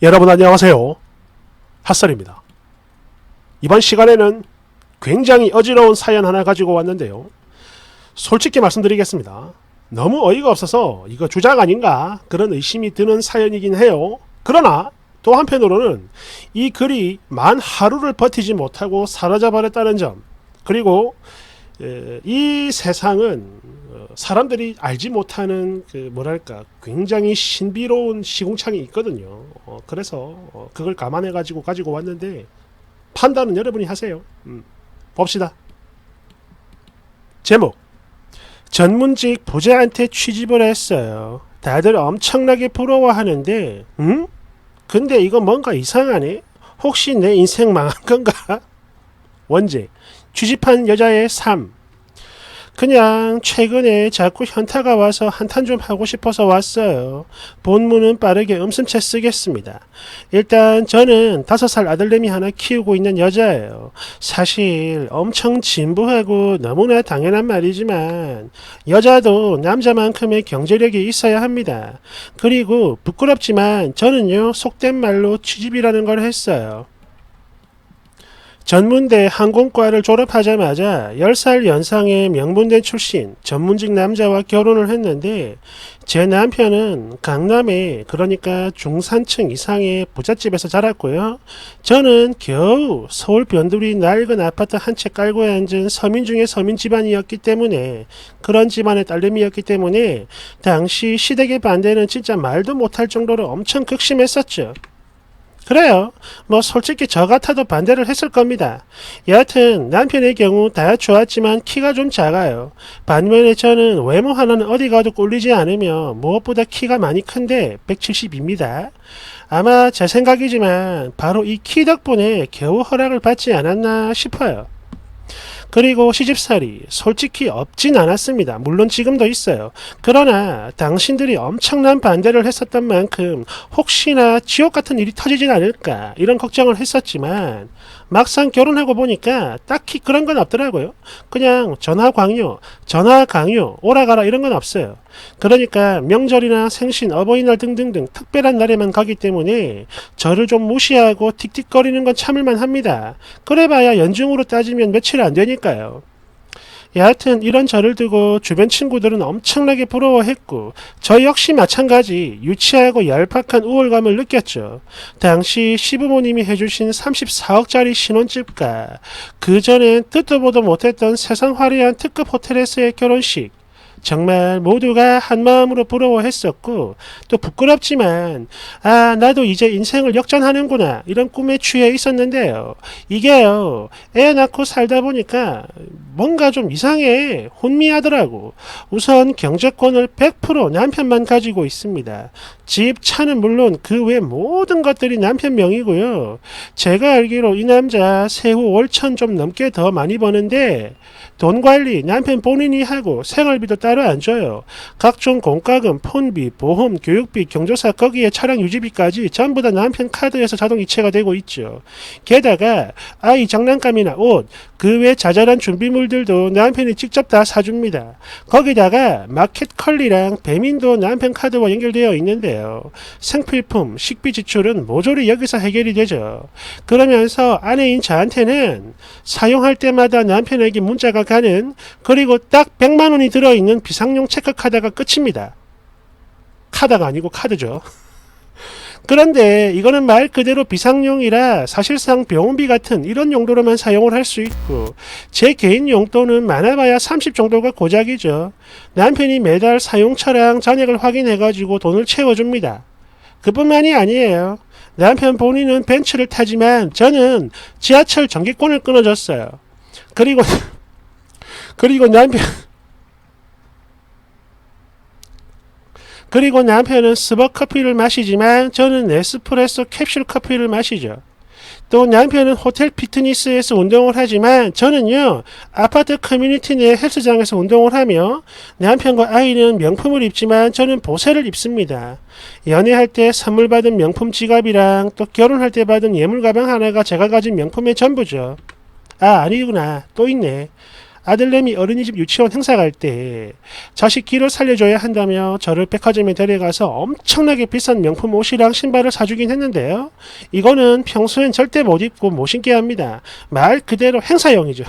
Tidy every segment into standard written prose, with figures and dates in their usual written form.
여러분 안녕하세요. 핫설입니다. 이번 시간에는 굉장히 어지러운 사연 하나 가지고 왔는데요. 솔직히 말씀드리겠습니다. 너무 어이가 없어서 이거 주작 아닌가 그런 의심이 드는 사연이긴 해요. 그러나 또 한편으로는 이 글이 만 하루를 버티지 못하고 사라져 버렸다는 점, 그리고 이 세상은 사람들이 알지 못하는 굉장히 신비로운 시궁창이 있거든요. 그래서 그걸 감안해 가지고 왔는데 판단은 여러분이 하세요. 봅시다. 제목: 전문직 부자한테 취직을 했어요. 다들 엄청나게 부러워하는데 근데 이거 뭔가 이상하네. 혹시 내 인생 망한 건가? 원제: 취직한 여자의 삶. 그냥 최근에 자꾸 현타가 와서 한탄 좀 하고 싶어서 왔어요. 본문은 빠르게 음슴채 쓰겠습니다. 일단 저는 5살 아들내미 하나 키우고 있는 여자예요. 사실 엄청 진부하고 너무나 당연한 말이지만 여자도 남자만큼의 경제력이 있어야 합니다. 그리고 부끄럽지만 저는요, 속된 말로 취직이라는 걸 했어요. 전문대 항공과를 졸업하자마자 10살 연상의 명문대 출신 전문직 남자와 결혼을 했는데, 제 남편은 강남에, 그러니까 중산층 이상의 부잣집에서 자랐고요. 저는 겨우 서울 변두리 낡은 아파트 한 채 깔고 앉은 서민 중의 서민 집안이었기 때문에, 그런 집안의 딸내미였기 때문에 당시 시댁의 반대는 진짜 말도 못할 정도로 엄청 극심했었죠. 그래요. 솔직히 저 같아도 반대를 했을 겁니다. 여하튼 남편의 경우 다 좋았지만 키가 좀 작아요. 반면에 저는 외모 하나는 어디 가도 꿀리지 않으며 무엇보다 키가 많이 큰데 170입니다. 아마 제 생각이지만 바로 이 키 덕분에 겨우 허락을 받지 않았나 싶어요. 그리고 시집살이 솔직히 없진 않았습니다. 물론 지금도 있어요. 그러나 당신들이 엄청난 반대를 했었던 만큼 혹시나 지옥 같은 일이 터지진 않을까 이런 걱정을 했었지만, 막상 결혼하고 보니까 딱히 그런 건 없더라고요. 그냥 전화 강요, 오라가라 이런 건 없어요. 그러니까 명절이나 생신, 어버이날 등등등 특별한 날에만 가기 때문에 저를 좀 무시하고 틱틱거리는 건 참을만 합니다. 그래봐야 연중으로 따지면 며칠 안 되니까요. 여하튼 이런 저를 두고 주변 친구들은 엄청나게 부러워했고, 저 역시 마찬가지 유치하고 얄팍한 우월감을 느꼈죠. 당시 시부모님이 해주신 34억짜리 신혼집과 그전엔 듣도 보도 못했던 세상 화려한 특급 호텔에서의 결혼식, 정말 모두가 한마음으로 부러워했었고, 또 부끄럽지만 나도 이제 인생을 역전하는구나 이런 꿈에 취해 있었는데요. 이게요, 애 낳고 살다 보니까 뭔가 좀 이상해. 혼미하더라고. 우선 경제권을 100% 남편만 가지고 있습니다. 집, 차는 물론 그 외 모든 것들이 남편 명의고요. 제가 알기로 이 남자 세후 월천 좀 넘게 더 많이 버는데 돈 관리 남편 본인이 하고 생활비도 따로 안 줘요. 각종 공과금, 폰비, 보험, 교육비, 경조사, 거기에 차량 유지비까지 전부 다 남편 카드에서 자동 이체가 되고 있죠. 게다가 아이 장난감이나 옷, 그 외 자잘한 준비물들도 남편이 직접 다 사줍니다. 거기다가 마켓컬리랑 배민도 남편 카드와 연결되어 있는데요. 생필품, 식비 지출은 모조리 여기서 해결이 되죠. 그러면서 아내인 저한테는 사용할 때마다 남편에게 문자가 가는, 그리고 딱 100만 원이 들어있는 비상용 체크카드가 끝입니다. 카드가 아니고 카드죠. 그런데 이거는 말 그대로 비상용이라 사실상 병원비 같은 이런 용도로만 사용을 할 수 있고, 제 개인 용도는 많아봐야 30 정도가 고작이죠. 남편이 매달 사용처랑 잔액을 확인해가지고 돈을 채워줍니다. 그뿐만이 아니에요. 남편 본인은 벤츠를 타지만 저는 지하철 전기권을 끊어줬어요. 그리고 남편은 스벅 커피를 마시지만 저는 에스프레소 캡슐 커피를 마시죠. 또 남편은 호텔 피트니스에서 운동을 하지만 저는요, 아파트 커뮤니티 내 헬스장에서 운동을 하며, 남편과 아이는 명품을 입지만 저는 보세를 입습니다. 연애할 때 선물 받은 명품 지갑이랑 또 결혼할 때 받은 예물 가방 하나가 제가 가진 명품의 전부죠. 아니구나, 또 있네. 아들내미 어린이집 유치원 행사 갈 때 자식 길을 살려줘야 한다며 저를 백화점에 데려가서 엄청나게 비싼 명품 옷이랑 신발을 사주긴 했는데요. 이거는 평소엔 절대 못 입고 못 신게 합니다. 말 그대로 행사용이죠.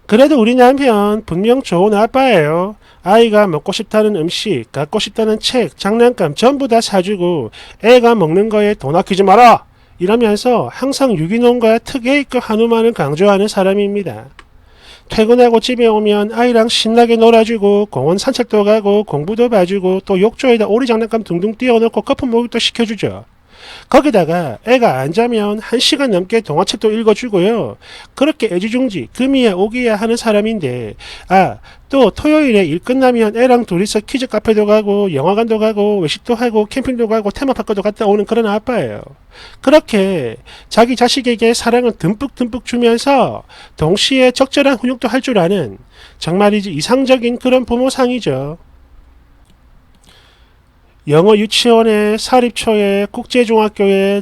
그래도 우리 남편 분명 좋은 아빠예요. 아이가 먹고 싶다는 음식, 갖고 싶다는 책, 장난감 전부 다 사주고 애가 먹는 거에 돈 아끼지 마라! 이러면서 항상 유기농과 특혜급 한우만을 강조하는 사람입니다. 퇴근하고 집에 오면 아이랑 신나게 놀아주고 공원 산책도 가고 공부도 봐주고 또 욕조에다 오리 장난감 둥둥 띄워놓고 거품 목욕도 시켜주죠. 거기다가 애가 안 자면 1시간 넘게 동화책도 읽어주고요. 그렇게 애지중지 금이야 오기야 하는 사람인데 또 토요일에 일 끝나면 애랑 둘이서 키즈 카페도 가고 영화관도 가고 외식도 하고 캠핑도 가고 테마파크도 갔다 오는 그런 아빠예요. 그렇게 자기 자식에게 사랑을 듬뿍듬뿍 주면서 동시에 적절한 훈육도 할 줄 아는 정말이지 이상적인 그런 부모상이죠. 영어 유치원에 사립초에 국제중학교에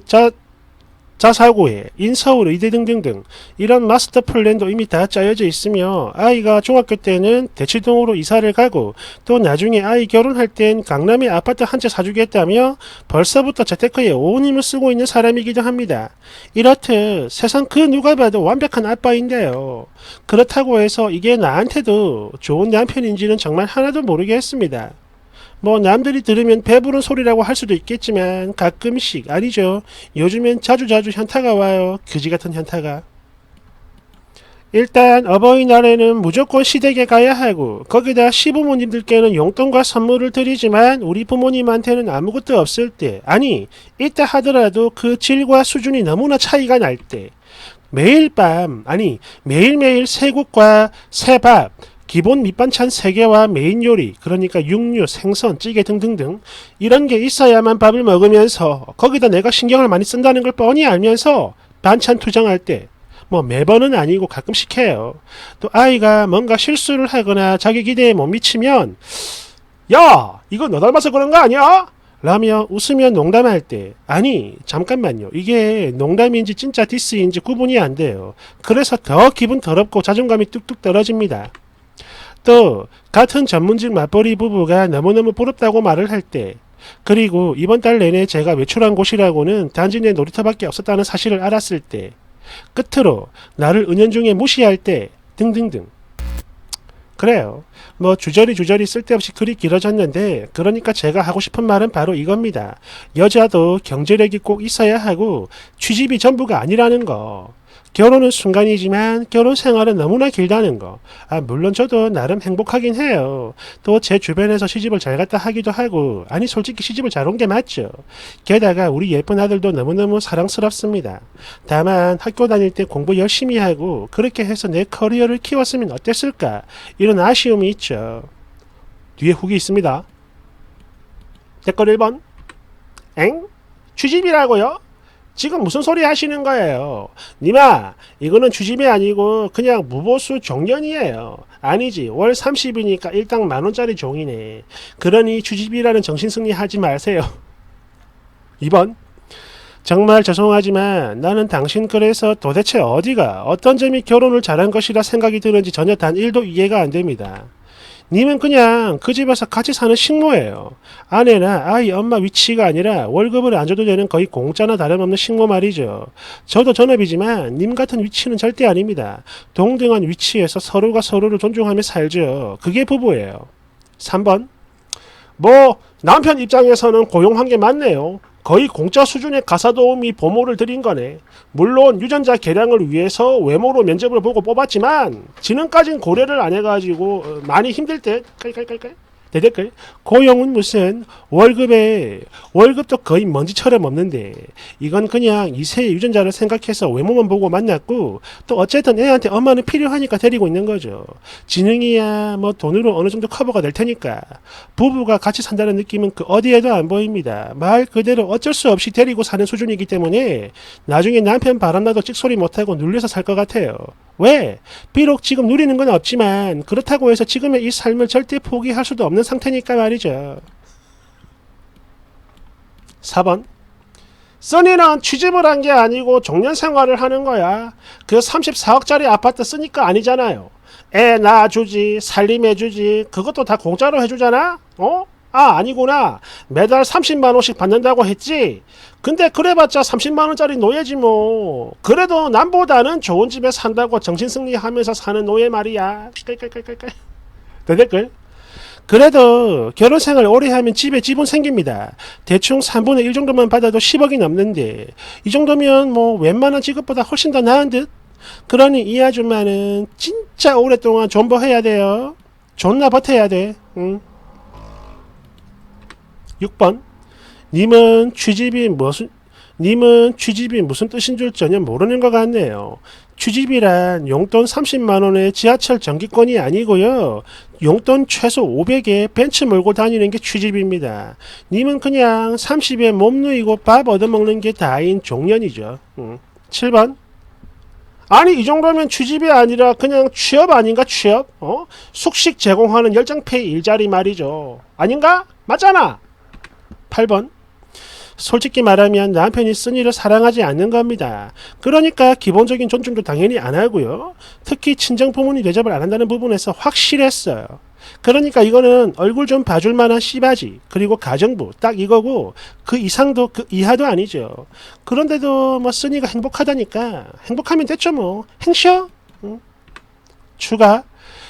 자사고에 인서울 의대 등등등 이런 마스터 플랜도 이미 다 짜여져 있으며 아이가 중학교 때는 대치동으로 이사를 가고 또 나중에 아이 결혼할 땐 강남에 아파트 한 채 사주겠다며 벌써부터 재테크에 온 힘을 쓰고 있는 사람이기도 합니다. 이렇듯 세상 그 누가 봐도 완벽한 아빠인데요. 그렇다고 해서 이게 나한테도 좋은 남편인지는 정말 하나도 모르겠습니다. 남들이 들으면 배부른 소리라고 할 수도 있겠지만 가끔씩 아니죠. 요즘엔 자주자주 현타가 와요. 그지같은 현타가. 일단 어버이날에는 무조건 시댁에 가야 하고 거기다 시부모님들께는 용돈과 선물을 드리지만 우리 부모님한테는 아무것도 없을 때 있다 하더라도 그 질과 수준이 너무나 차이가 날 때 매일 밤 매일매일 새국과 새밥 기본 밑반찬 3개와 메인 요리 그러니까 육류, 생선, 찌개 등등등 이런 게 있어야만 밥을 먹으면서 거기다 내가 신경을 많이 쓴다는 걸 뻔히 알면서 반찬 투정할 때 매번은 아니고 가끔씩 해요. 또 아이가 뭔가 실수를 하거나 자기 기대에 못 미치면 야 이거 너 닮아서 그런 거 아니야? 라며 웃으며 농담할 때 잠깐만요. 이게 농담인지 진짜 디스인지 구분이 안 돼요. 그래서 더 기분 더럽고 자존감이 뚝뚝 떨어집니다. 또 같은 전문직 맞벌이 부부가 너무너무 부럽다고 말을 할 때 그리고 이번 달 내내 제가 외출한 곳이라고는 단지 내 놀이터밖에 없었다는 사실을 알았을 때 끝으로 나를 은연중에 무시할 때 등등등. 그래요. 주저리 쓸데없이 글이 길어졌는데 그러니까 제가 하고 싶은 말은 바로 이겁니다. 여자도 경제력이 꼭 있어야 하고 취집이 전부가 아니라는 거. 결혼은 순간이지만 결혼 생활은 너무나 길다는 거. 물론 저도 나름 행복하긴 해요. 또 제 주변에서 시집을 잘 갔다 하기도 하고 솔직히 시집을 잘 온 게 맞죠. 게다가 우리 예쁜 아들도 너무너무 사랑스럽습니다. 다만 학교 다닐 때 공부 열심히 하고 그렇게 해서 내 커리어를 키웠으면 어땠을까 이런 아쉬움이 있죠. 뒤에 후기 있습니다. 댓글 1번 취집이라고요? 지금 무슨 소리 하시는 거예요? 님아 이거는 취집이 아니고 그냥 무보수 종년이에요. 아니지 월 30이니까 일당 만원짜리 종이네. 그러니 취집이라는 정신승리 하지 마세요. 2번 정말 죄송하지만 나는 당신 글에서 도대체 어디가 어떤 점이 결혼을 잘한 것이라 생각이 드는지 전혀 단 1도 이해가 안 됩니다. 님은 그냥 그 집에서 같이 사는 식모예요. 아내나 아이 엄마 위치가 아니라 월급을 안 줘도 되는 거의 공짜나 다름없는 식모 말이죠. 저도 전업이지만 님 같은 위치는 절대 아닙니다. 동등한 위치에서 서로가 서로를 존중하며 살죠. 그게 부부예요. 3번 남편 입장에서는 고용한 게 맞네요. 거의 공짜 수준의 가사도우미 보모를 드린 거네. 물론 유전자 개량을 위해서 외모로 면접을 보고 뽑았지만 지금까진 고려를 안 해가지고 많이 힘들 때 대댓글 고용은 무슨 월급도 거의 먼지처럼 없는데 이건 그냥 2세 유전자를 생각해서 외모만 보고 만났고 또 어쨌든 애한테 엄마는 필요하니까 데리고 있는 거죠. 지능이야 돈으로 어느 정도 커버가 될 테니까 부부가 같이 산다는 느낌은 그 어디에도 안 보입니다. 말 그대로 어쩔 수 없이 데리고 사는 수준이기 때문에 나중에 남편 바람나도 찍소리 못하고 눌려서 살 것 같아요. 왜? 비록 지금 누리는 건 없지만 그렇다고 해서 지금의 이 삶을 절대 포기할 수도 없는 상태니까 말이죠. 4번 써니는 취직을 한 게 아니고 종년 생활을 하는 거야. 그 34억짜리 아파트 쓰니까 아니잖아요. 애 낳아주지, 살림해주지, 그것도 다 공짜로 해주잖아? 어? 아, 아니구나. 매달 30만원씩 받는다고 했지? 근데 그래봤자 30만원짜리 노예지 뭐. 그래도 남보다는 좋은 집에 산다고 정신승리하면서 사는 노예 말이야. 깔깔깔깔깔. 댓글. 그래도 결혼생활 오래 하면 집에 지분 생깁니다. 대충 3분의 1 정도만 받아도 10억이 넘는데 이 정도면 뭐 웬만한 직업보다 훨씬 더 나은 듯? 그러니 이 아줌마는 진짜 오랫동안 존버해야 돼요. 존나 버텨야 돼. 응. 6번. 님은 취집이 무슨 뜻인 줄 전혀 모르는 것 같네요. 취집이란 용돈 30만원의 지하철 전기권이 아니고요. 용돈 최소 500에 벤츠 몰고 다니는 게 취집입니다. 님은 그냥 30에 몸 누이고 밥 얻어먹는 게 다인 종년이죠. 7번. 아니 이 정도면 취집이 아니라 그냥 취업 아닌가 취업? 숙식 제공하는 열정페이 일자리 말이죠. 아닌가? 맞잖아. 8번. 솔직히 말하면 남편이 쓴이를 사랑하지 않는 겁니다. 그러니까 기본적인 존중도 당연히 안 하고요. 특히 친정 부모님 대접을 안 한다는 부분에서 확실했어요. 그러니까 이거는 얼굴 좀 봐줄 만한 씨바지 그리고 가정부 딱 이거고 그 이상도 그 이하도 아니죠. 그런데도 뭐 쓴이가 행복하다니까 행복하면 됐죠 뭐. 행셔. 응? 추가.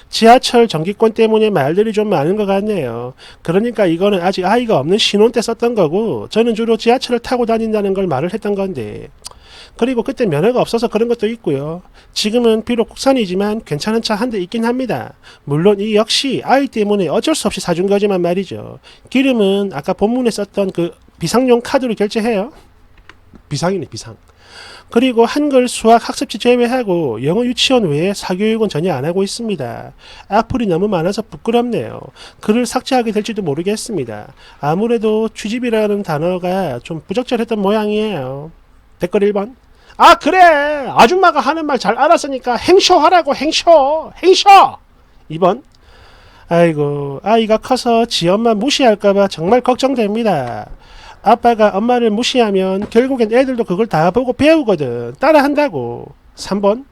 지하철 전기권 때문에 말들이 좀 많은 것 같네요. 그러니까 이거는 아직 아이가 없는 신혼 때 썼던 거고 저는 주로 지하철을 타고 다닌다는 걸 말을 했던 건데 그리고 그때 면허가 없어서 그런 것도 있고요. 지금은 비록 국산이지만 괜찮은 차 한 대 있긴 합니다. 물론 이 역시 아이 때문에 어쩔 수 없이 사준 거지만 말이죠. 기름은 아까 본문에 썼던 그 비상용 카드로 결제해요. 비상이네 비상. 그리고 한글, 수학 학습지 제외하고 영어 유치원 외에 사교육은 전혀 안 하고 있습니다. 악플이 너무 많아서 부끄럽네요. 글을 삭제하게 될지도 모르겠습니다. 아무래도 취집이라는 단어가 좀 부적절했던 모양이에요. 댓글 1번. 아 그래 아줌마가 하는 말 잘 알았으니까 행쇼하라고 행쇼 2번. 아이고 아이가 커서 지 엄마 무시할까봐 정말 걱정됩니다. 아빠가 엄마를 무시하면 결국엔 애들도 그걸 다 보고 배우거든. 따라한다고. 3번.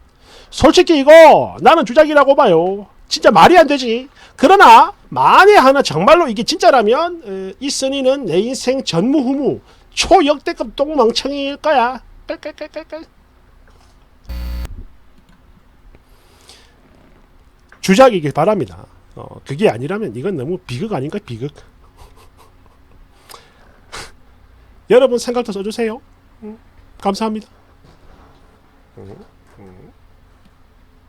솔직히 이거 나는 주작이라고 봐요. 진짜 말이 안 되지. 그러나 만에 하나 정말로 이게 진짜라면 이 써니는 내 인생 전무후무 초역대급 똥멍청이일 거야. 깔깔깔깔깔. 주작이길 바랍니다. 그게 아니라면 이건 너무 비극 아닌가 비극. 여러분 생각도 써주세요. 감사합니다.